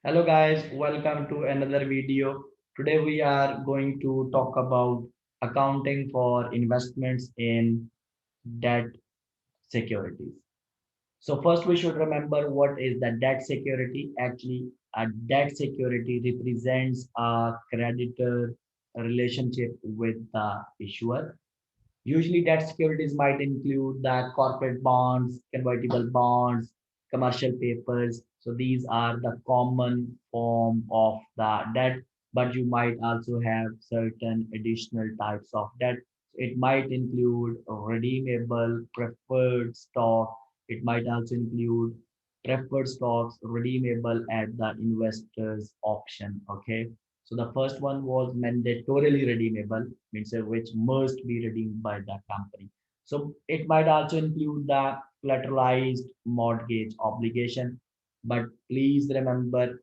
Hello guys, welcome to another video. Today we are going to talk about accounting for investments in debt securities. So first we should remember what is the debt security. Actually, a debt security represents a creditor relationship with the issuer. Usually, debt securities might include the corporate bonds, convertible bonds, commercial papers. So these are the common form of the debt, but you might also have certain additional types of debt. It might include redeemable preferred stock. It might also include preferred stocks redeemable at the investor's option. Okay. So the first one was mandatorily redeemable, means which must be redeemed by the company. So it might also include the collateralized mortgage obligation. But please remember,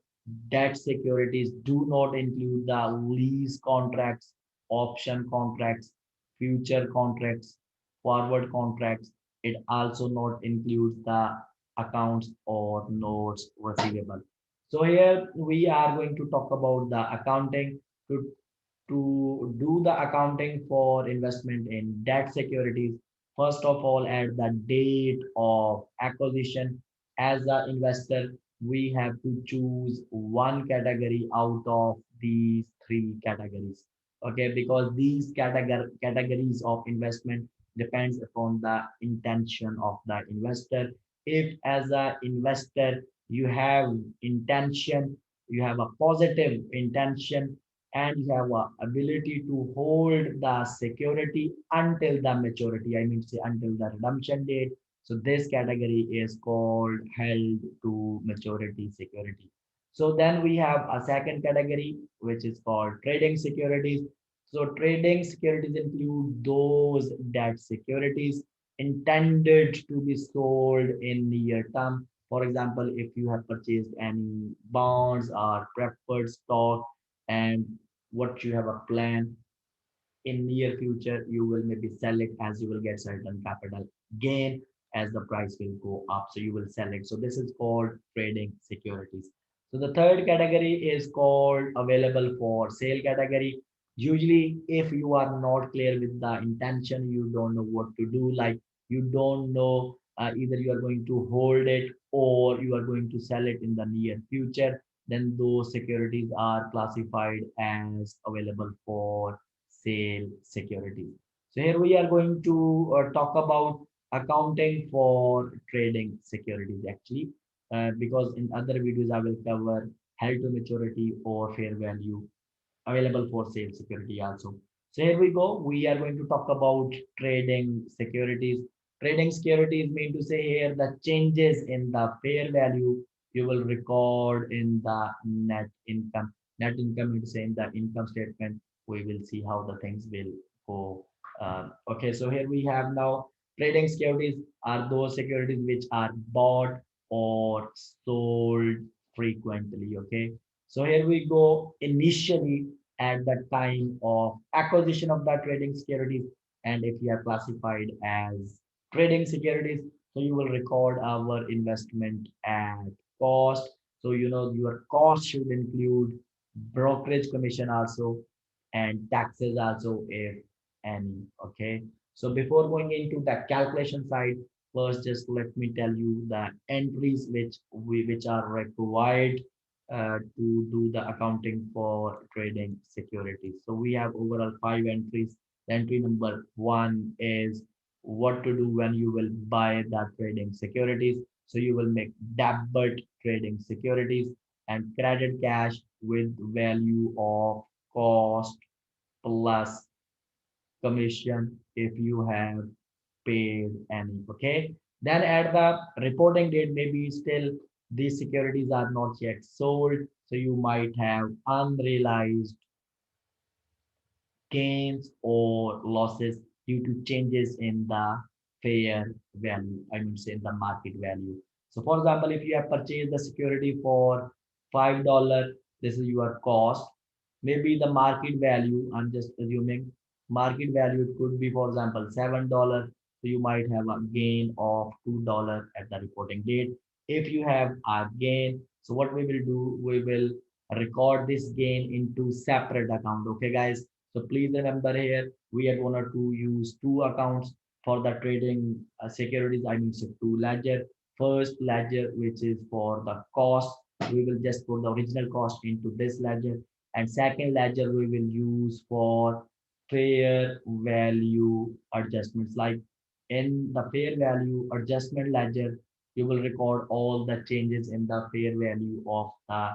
debt securities do not include the lease contracts, option contracts, future contracts, forward contracts. It also not includes the accounts or notes receivable. So here we are going to talk about the accounting to do the accounting for investment in debt securities. First of all, at the date of acquisition, as an investor, we have to choose one category out of these three categories. Okay, because these categories of investment depends upon the intention of the investor. If as an investor you have intention, you have a positive intention, and you have a ability to hold the security until the maturity, I mean say until the redemption date. So this category is called held to maturity security. So then we have a second category which is called trading securities. So trading securities include those debt securities intended to be sold in near term. For example, if you have purchased any bonds or preferred stock, and what you have a plan in near future, you will maybe sell it as you will get certain capital gain as the price will go up, so you will sell it. So this is called trading securities. So the third category is called available for sale category. Usually if you are not clear with the intention, you don't know what to do, like you don't know, either you are going to hold it or you are going to sell it in the near future, then those securities are classified as available for sale securities. So here we are going to talk about accounting for trading securities actually, because in other videos I will cover held to maturity or fair value available for sale security also. So here we go. We are going to talk about trading securities. Trading securities mean to say here the changes in the fair value you will record in the net income. Net income means to say in the income statement. We will see how the things will go. Okay, so here we have now trading securities are those securities which are bought or sold frequently. Okay, so here we go. Initially, at the time of acquisition of the trading securities, and if you are classified as trading securities, so you will record our investment at cost. So you know your cost should include brokerage commission also and taxes also if any. Okay, so before going into the calculation side, first just let me tell you the entries which are required to do the accounting for trading securities. So we have overall five entries. Entry number one is what to do when you will buy the trading securities. So you will make debit trading securities and credit cash with value of cost plus commission if you have paid any. Okay. Then at the reporting date, maybe still these securities are not yet sold. So you might have unrealized gains or losses due to changes in the fair value. I mean, say in the market value. So, for example, if you have purchased the security for $5, this is your cost. Maybe the market value, I'm just assuming market value, it could be, for example, $7. So you might have a gain of $2 at the reporting date. If you have a gain, So what we will do, we will record this gain into separate account. Okay, guys. So please remember here, we are gonna to use two accounts for the trading securities. I mean, so two ledger. First ledger, which is for the cost, we will just put the original cost into this ledger, and second ledger we will use for fair value adjustments. Like in the fair value adjustment ledger, you will record all the changes in the fair value of the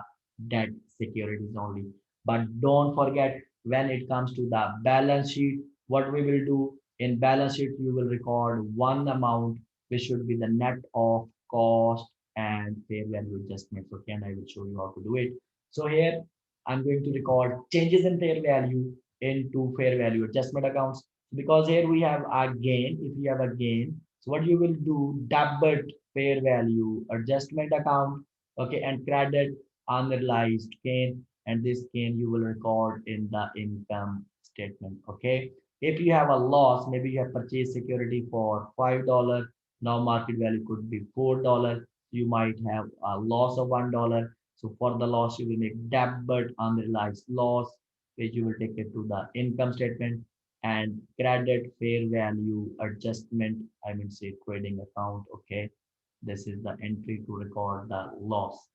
debt securities only. But don't forget, when it comes to the balance sheet, what we will do in balance sheet, you will record one amount, which should be the net of cost and fair value adjustments. Okay, and I will show you how to do it. So here I'm going to record changes in fair value into fair value adjustment accounts, because here we have a gain. If you have a gain, so what you will do, debit fair value adjustment account, okay, and credit unrealized gain, and this gain you will record in the income statement. Okay, if you have a loss, maybe you have purchased security for $5, now market value could be $4, you might have a loss of $1. So for the loss, you will make debit unrealized loss, which you will take it to the income statement, and credit fair value adjustment, I mean say trading account. Okay, this is the entry to record the loss.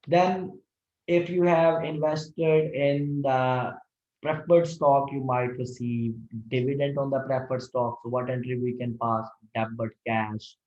Then if you have invested in the preferred stock, you might receive dividend on the preferred stock. So what entry we can pass? Debit cash,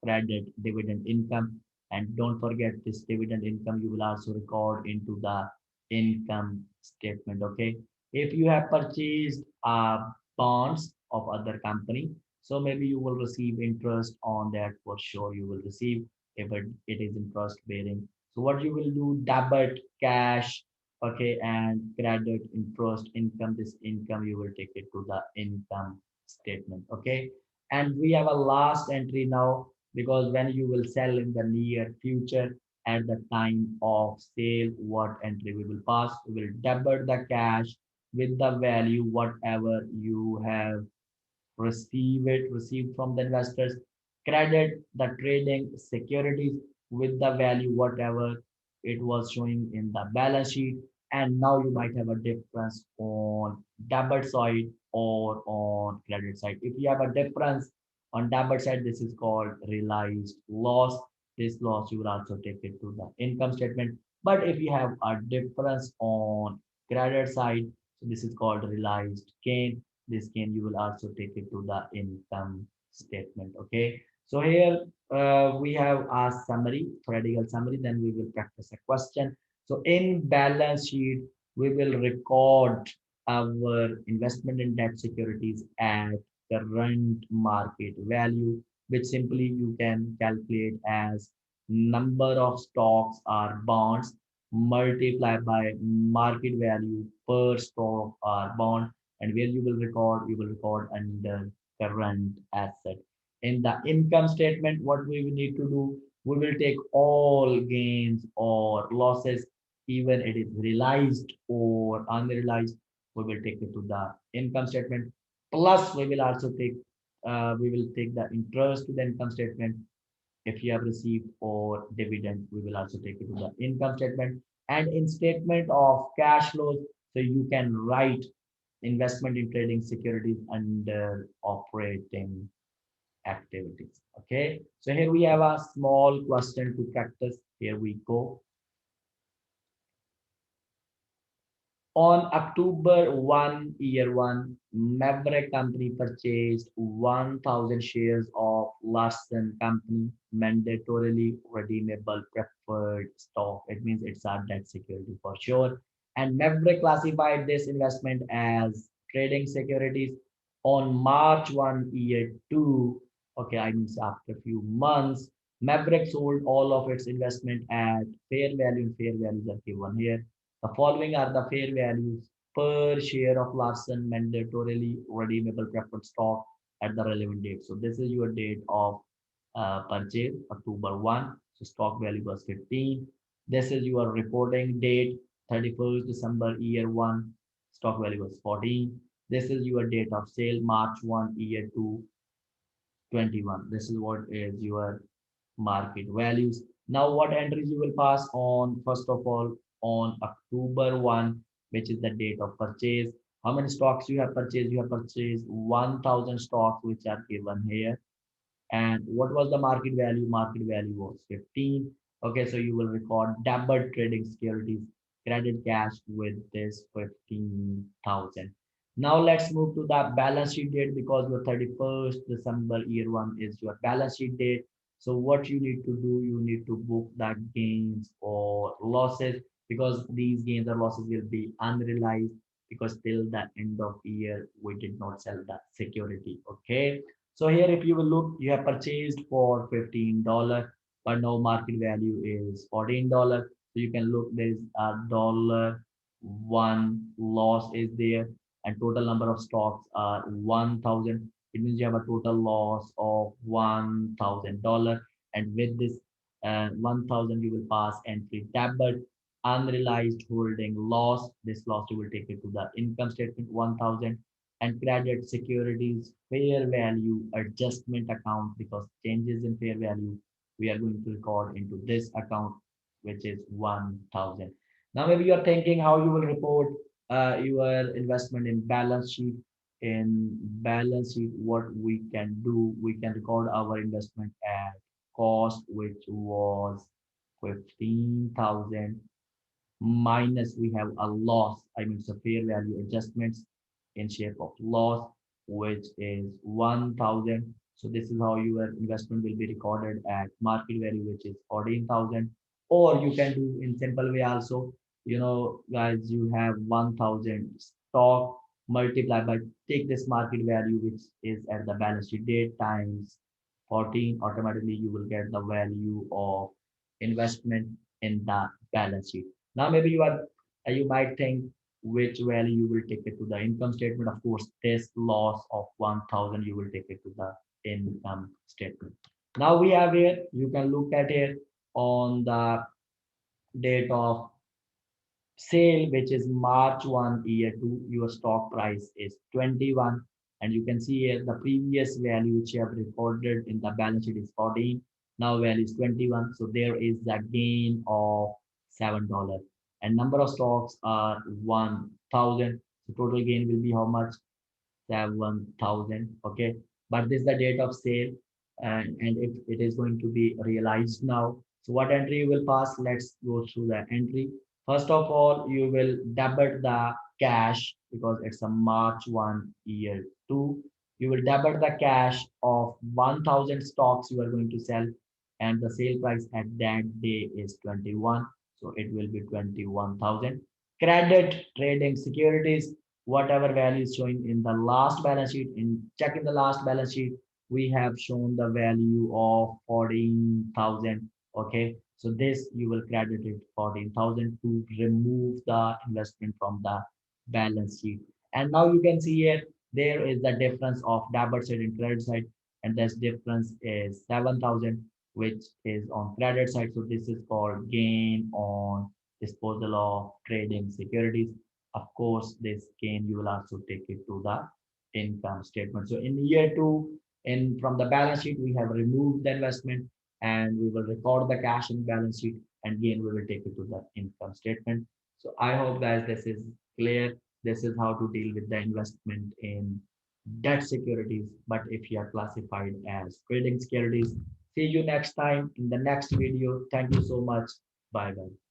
credit, dividend income. And don't forget, this dividend income you will also record into the income statement. Okay. If you have purchased bonds of other company, so maybe you will receive interest on that, for sure you will receive, if it is interest bearing. So what you will do, debit cash, okay, and credit interest income. This income you will take it to the income statement. Okay, and we have a last entry now, because when you will sell in the near future, at the time of sale, what entry we will pass? We will debit the cash with the value whatever you have received from the investors, credit the trading securities with the value whatever it was showing in the balance sheet, and now you might have a difference on debit side or on credit side. If you have a difference on debit side, this is called realized loss. This loss you will also take it to the income statement. But if you have a difference on credit side, so this is called realized gain. This gain you will also take it to the income statement. Okay, so here we have a summary, theoretical summary, then we will practice a question. So in balance sheet, we will record our investment in debt securities at current market value, which simply you can calculate as number of stocks or bonds multiplied by market value per stock or bond, and where you will record under current asset. In the income statement, what we will need to do, we will take all gains or losses, even it is realized or unrealized, we will take it to the income statement. Plus we will take the interest to the income statement. If you have received or dividend, we will also take it to the income statement. And in statement of cash flows, so you can write investment in trading securities under operating activities. Okay, so here we have a small question to practice. Here we go. On October 1, year 1, Maverick Company purchased 1,000 shares of Larsen Company, mandatorily redeemable preferred stock. It means it's a debt security for sure. And Maverick classified this investment as trading securities on March 1, year 2. Okay, I mean after a few months, Maverick sold all of its investment at fair value, and fair values are given here. The following are the fair values per share of Larsen mandatorily redeemable preferred stock at the relevant date. So this is your date of purchase, October 1. So stock value was 15. This is your reporting date, 31st December year 1. Stock value was 14. This is your date of sale, March 1, year 2, 21. This is what is your market values. Now, what entries you will pass on? First of all, on October 1, which is the date of purchase. How many stocks you have purchased? You have purchased 1,000 stocks, which are given here. And what was the market value? Market value was 15. Okay, so you will record debit trading securities, credit cash with this 15,000. Now let's move to the balance sheet date because your 31st December year one is your balance sheet date. So what you need to do, you need to book the gains or losses because these gains or losses will be unrealized because till the end of year we did not sell the security. Okay, so here, if you will look, you have purchased for $15, but now market value is $14. So you can look, there is a dollar one loss is there, and total number of stocks are 1,000. It means you have a total loss of $1,000, and with this 1,000, you will pass entry debit unrealized holding loss. This loss you will take it to the income statement 1,000 and credit securities fair value adjustment account because changes in fair value we are going to record into this account which is 1,000. Now maybe you are thinking how you will report your investment in balance sheet. In balance sheet, what we can do, we can record our investment at cost which was 15,000 minus we have a loss, I mean it's a fair value adjustments in shape of loss which is 1,000. So this is how your investment will be recorded at market value which is 14,000. Or you can do in simple way also, you know guys, you have 1,000 stock multiply by take this market value which is at the balance sheet date times 14, automatically you will get the value of investment in the balance sheet. Now maybe you might think which value you will take it to the income statement. Of course, this loss of 1,000 you will take it to the income statement. Now we have here, you can look at it on the date of sale, which is March 1, year 2, your stock price is 21. And you can see here the previous value which you have recorded in the balance sheet is 14. Now value is 21. So there is a gain of $7. And number of stocks are 1,000. So total gain will be how much? 7,000. Okay. But this is the date of sale and it is going to be realized now. So what entry you will pass? Let's go through the entry. First of all, you will debit the cash because it's a March 1, year 2. You will debit the cash of 1,000 stocks you are going to sell and the sale price at that day is 21. So it will be 21,000. Credit trading securities, whatever value is showing in the last balance sheet, in check in the last balance sheet, we have shown the value of 14,000. Okay, so this you will credit it 14,000 to remove the investment from the balance sheet. And now you can see here, there is the difference of debit side and credit side, and this difference is 7,000, which is on credit side. So this is called gain on disposal of trading securities. Of course, this gain you will also take it to the income statement. So in year 2, in from the balance sheet, we have removed the investment and we will record the cash in balance sheet and gain we will take it to the income statement. So I hope guys this is clear. This is how to deal with the investment in debt securities. But if you are classified as trading securities, see you next time in the next video. Thank you so much. Bye bye.